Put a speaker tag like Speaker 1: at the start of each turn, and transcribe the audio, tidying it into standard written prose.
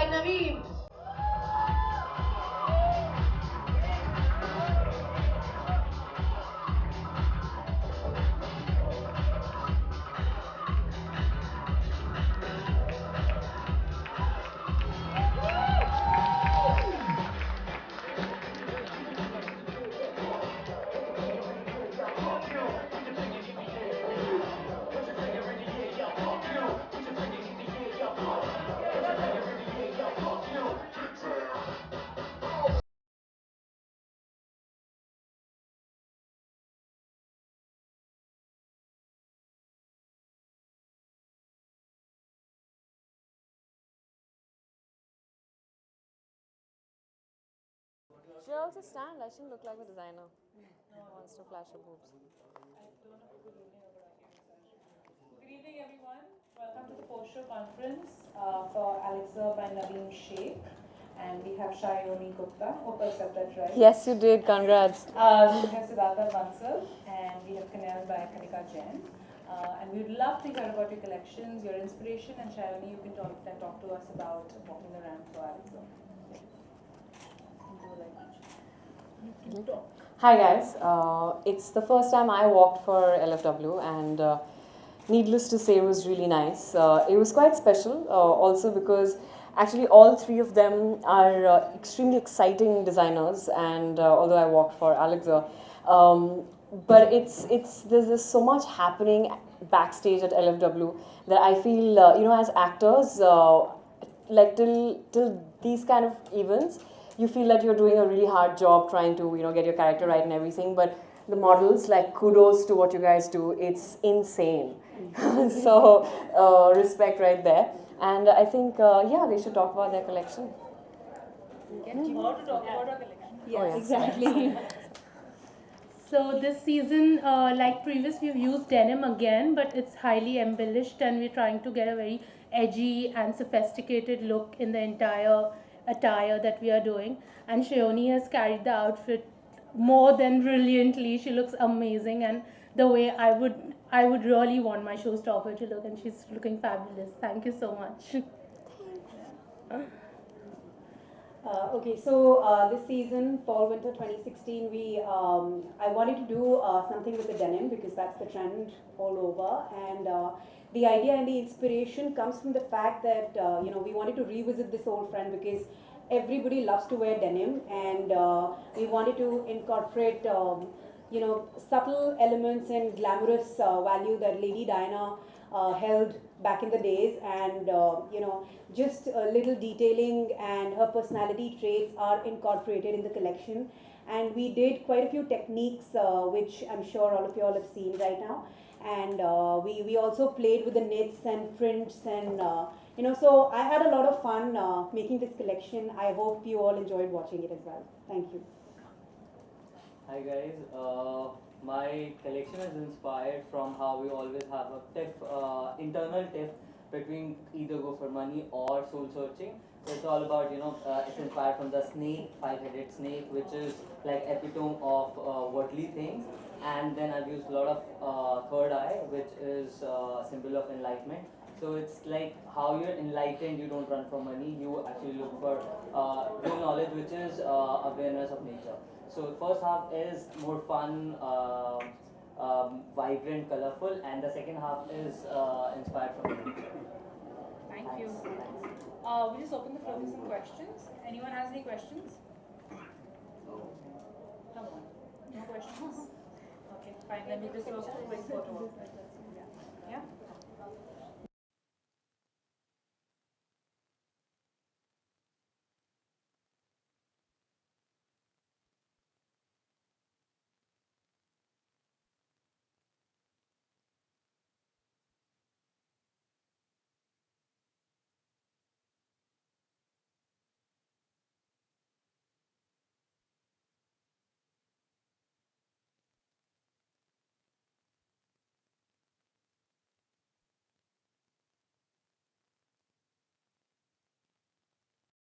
Speaker 1: by Naveen.
Speaker 2: Should I also stand? I shouldn't look like a designer who wants to flash her boobs.
Speaker 3: Good evening, everyone. Welcome to the post-show conference for Alexa by Naveen Sheikh. And we have Shayoni Gupta. Hope I said that right.
Speaker 2: Yes, you did. Congrats.
Speaker 3: We have Siddhartha Bansal and we have Kanel by Kanika Jain. And we would love to hear about your collections, your inspiration, and Shayoni, you can talk to us about walking the ramp for Alexa.
Speaker 2: Hi guys, it's the first time I walked for LFW and needless to say it was really nice. It was quite special also because actually all three of them are extremely exciting designers and although I walked for Alexa, but there's so much happening backstage at LFW that I feel as actors like till these kind of events you feel that you're doing a really hard job trying to get your character right and everything, but the models, like, kudos to what you guys do. It's insane. So respect right there. And I think they should talk about their collection.
Speaker 3: Do you want to talk about our collection?
Speaker 4: Yes, exactly. So this season, like previous, we've used denim again, but it's highly embellished and we're trying to get a very edgy and sophisticated look in the entire attire that we are doing. And Shayoni has carried the outfit more than brilliantly. She looks amazing, and the way I would really want my showstopper to look, and she's looking fabulous. Thank you so much.
Speaker 5: Okay, so this season, fall winter 2016, I wanted to do something with the denim because that's the trend all over, and the idea and the inspiration comes from the fact that we wanted to revisit this old friend because everybody loves to wear denim, and we wanted to incorporate subtle elements and glamorous value that Lady Diana held back in the days, and just a little detailing and her personality traits are incorporated in the collection. And we did quite a few techniques which I'm sure all of you all have seen right now, and we also played with the knits and prints, and so I had a lot of fun making this collection. I hope you all enjoyed watching it as well. Thank you.
Speaker 6: Hi guys, my collection is inspired from how we always have a internal tiff between either go for money or soul searching. So it's all about, it's inspired from the snake, five-headed snake, which is like epitome of worldly things. And then I've used a lot of third eye, which is a symbol of enlightenment. So it's like how you're enlightened, you don't run for money, you actually look for real knowledge, which is awareness of nature. So first half is more fun, vibrant, colorful, and the second half is inspired from nature.
Speaker 3: Thank you.
Speaker 6: Thanks.
Speaker 3: We just open the floor for some questions. Anyone has any questions? Come on. No questions? Okay, fine. Let me just do a quick photo.